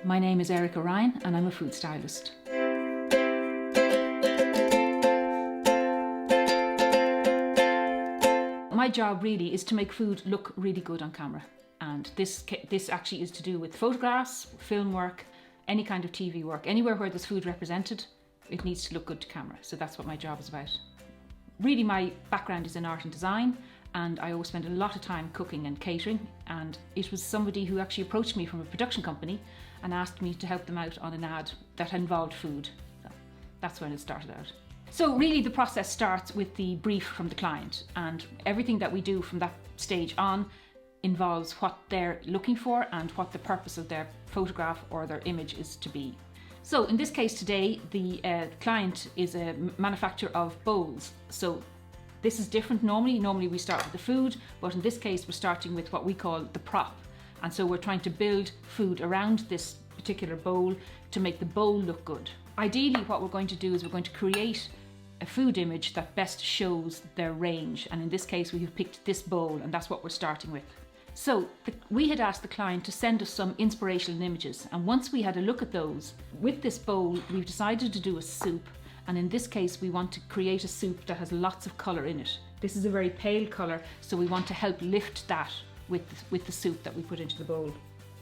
My name is Erica Ryan and I'm a food stylist. My job really is to make food look really good on camera, and this actually is to do with photographs, film work, any kind of TV work. Anywhere where there's food represented, it needs to look good to camera. So that's what my job is about. Really, my background is in art and design, and I always spend a lot of time cooking and catering, and it was somebody who actually approached me from a production company and asked me to help them out on an ad that involved food. So that's when it started out. So really the process starts with the brief from the client, and everything that we do from that stage on involves what they're looking for and what the purpose of their photograph or their image is to be. So in this case today, the client is a manufacturer of bowls. So this is different normally. Normally we start with the food, but in this case we're starting with what we call the prop. And so we're trying to build food around this particular bowl to make the bowl look good. Ideally what we're going to do is we're going to create a food image that best shows their range, and in this case we have picked this bowl, and that's what we're starting with. So we had asked the client to send us some inspirational images, and once we had a look at those, with this bowl we've decided to do a soup, and in this case we want to create a soup that has lots of colour in it. This is a very pale colour, so we want to help lift that with the soup that we put into the bowl.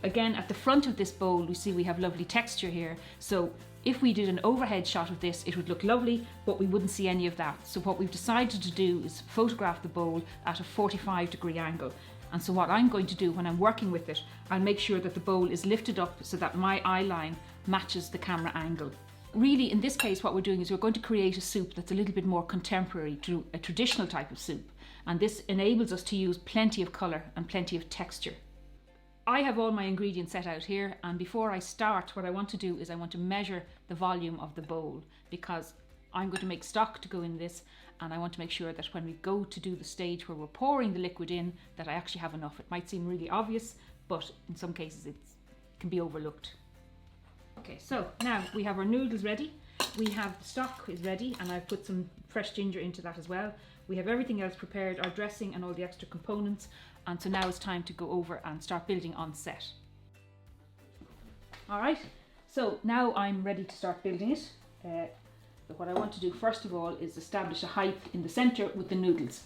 Again, at the front of this bowl we see we have lovely texture here, so if we did an overhead shot of this, it would look lovely, but we wouldn't see any of that. So what we've decided to do is photograph the bowl at a 45-degree angle. And so what I'm going to do when I'm working with it, I'll make sure that the bowl is lifted up so that my eye line matches the camera angle. Really, in this case, what we're doing is we're going to create a soup that's a little bit more contemporary to a traditional type of soup. And this enables us to use plenty of colour and plenty of texture. I have all my ingredients set out here, and before I start, what I want to do is I want to measure the volume of the bowl, because I'm going to make stock to go in this, and I want to make sure that when we go to do the stage where we're pouring the liquid in, that I actually have enough. It might seem really obvious, but in some cases it can be overlooked. Okay, so now we have our noodles ready. We have the stock is ready, and I've put some fresh ginger into that as well. We have everything else prepared, our dressing and all the extra components, and so now it's time to go over and start building on set. Alright, so now I'm ready to start building it. So what I want to do first of all is establish a height in the centre with the noodles.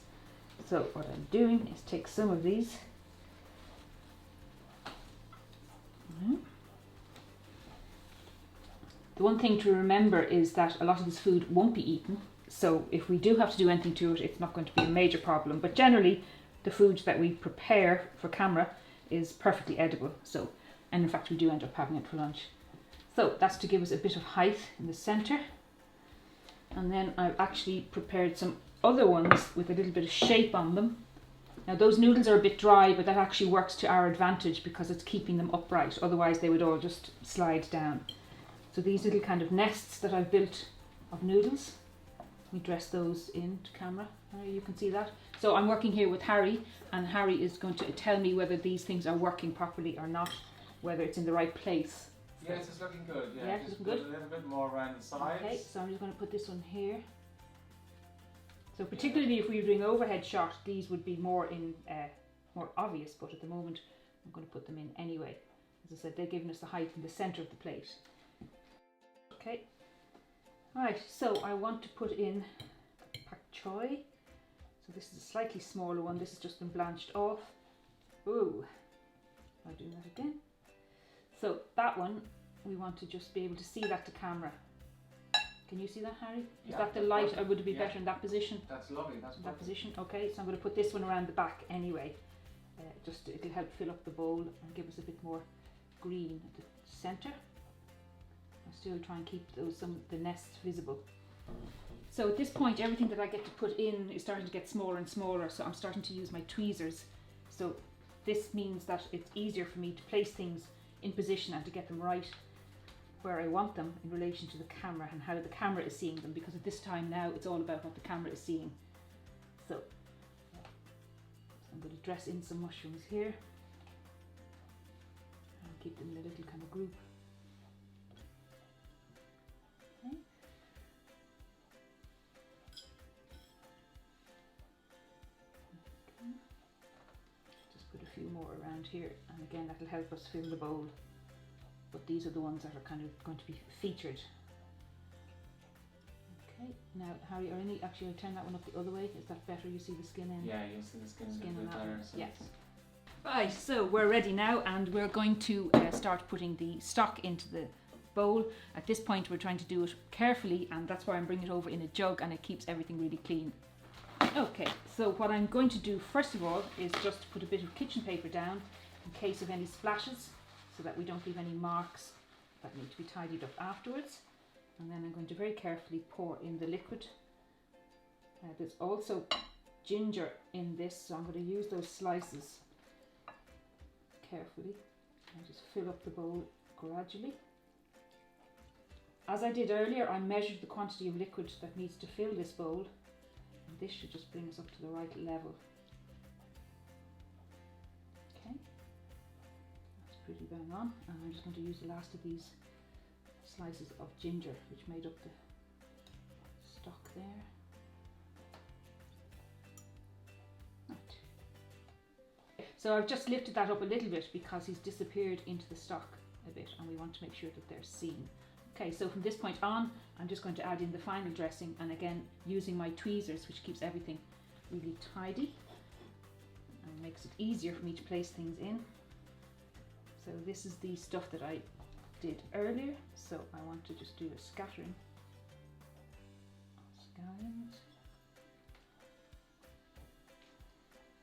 So what I'm doing is take some of these. The one thing to remember is that a lot of this food won't be eaten, so if we do have to do anything to it, it's not going to be a major problem. But generally, the food that we prepare for camera is perfectly edible. So, and in fact, we do end up having it for lunch. So that's to give us a bit of height in the centre. And then I've actually prepared some other ones with a little bit of shape on them. Now those noodles are a bit dry, but that actually works to our advantage because it's keeping them upright. Otherwise they would all just slide down. So these little kind of nests that I've built of noodles, we dress those into camera. You can see that. So I'm working here with Harry, and Harry is going to tell me whether these things are working properly or not, whether it's in the right place. Yes, it's looking good. Yeah, just looking put good. a little bit more around the sides. Okay, so I'm just going to put this one here. So particularly if we were doing an overhead shot, these would be more obvious, but at the moment I'm going to put them in anyway. As I said, they're giving us the height in the centre of the plate. Okay. Right, so I want to put in pak choy. So this is a slightly smaller one. This has just been blanched off. Ooh, am I doing that again? So that one, we want to just be able to see that to camera. Can you see that, Harry? Is Yeah, that the light, or would it be better in that position? That's lovely. That's That perfect. position. Okay, so I'm going to put this one around the back anyway. Just it'll help fill up the bowl and give us a bit more green at the centre. I'll still try and keep the nests visible. So at this point, everything that I get to put in is starting to get smaller and smaller, so I'm starting to use my tweezers. So this means that it's easier for me to place things in position and to get them right where I want them in relation to the camera and how the camera is seeing them, because at this time now it's all about what the camera is seeing. So I'm going to dress in some mushrooms here and keep them in a little kind of group. Okay. Just put a few more around here, and again that'll help us fill the bowl. But but these are the ones that are kind of going to be featured. Okay, now Harry, actually I'll turn that one up the other way. Is that better? You see the skin in? Yeah, you'll see the skin a bit on that better. one. So Yes. Right, so we're ready now, and we're going to start putting the stock into the bowl. At this point we're trying to do it carefully, and that's why I'm bringing it over in a jug, and it keeps everything really clean. Okay, so what I'm going to do first of all is just put a bit of kitchen paper down in case of any splashes, so that we don't leave any marks that need to be tidied up afterwards. And then I'm going to very carefully pour in the liquid. There's also ginger in this, so I'm going to use those slices carefully and just fill up the bowl gradually. As I did earlier, I measured the quantity of liquid that needs to fill this bowl, and this should just bring us up to the right level. Okay, that's pretty bang on, and I'm just going to use the last of these slices of ginger which made up the stock there. Right. So I've just lifted that up a little bit because he's disappeared into the stock a bit, and we want to make sure that they're seen. Okay, so from this point on I'm just going to add in the final dressing, and again using my tweezers, which keeps everything really tidy and makes it easier for me to place things in. So this is the stuff that I did earlier, so I want to just do a scattering of scallions,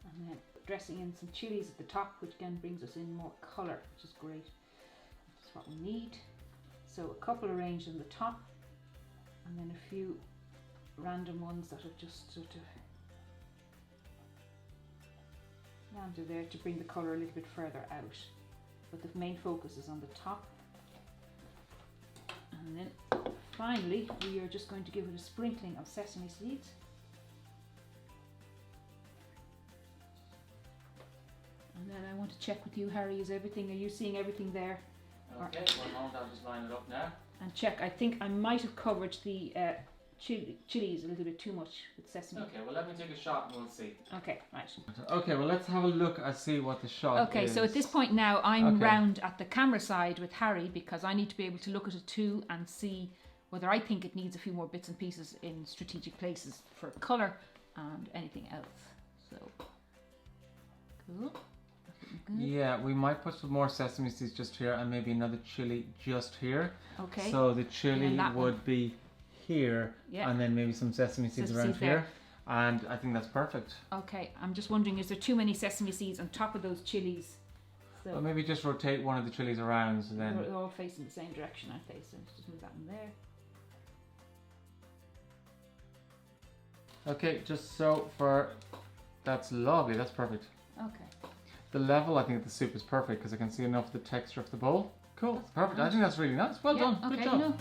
and then dressing in some chilies at the top, which again brings us in more colour, which is great. That's what we need. So a couple arranged on the top, and then a few random ones that have just sort of landed there to bring the colour a little bit further out, but the main focus is on the top. And then finally we are just going to give it a sprinkling of sesame seeds. And then I want to check with you, Harry, are you seeing everything there? Okay, one moment, I'll just line it up now. And check, I think I might have covered the chilies a little bit too much with sesame. Okay, well let me take a shot and we'll see. Okay, right. Okay, well let's have a look and see what the shot is. Okay, so at this point now I'm round at the camera side with Harry, because I need to be able to look at it too and see whether I think it needs a few more bits and pieces in strategic places for colour and anything else. So, cool. Yeah, we might put some more sesame seeds just here, and maybe another chili just here. Okay. So the chili would one be here, and then maybe some sesame seeds around here. And I think that's perfect. Okay, I'm just wondering, is there too many sesame seeds on top of those chilies? So well, maybe just rotate one of the chilies around, so then they're all facing the same direction, aren't they? So just move that in there. Okay, just so for that's lovely. That's perfect. Okay. The level, I think, of the soup is perfect because I can see enough of the texture of the bowl. Cool, That's perfect. nice. I think that's really nice. Well done. Okay, Good job. no.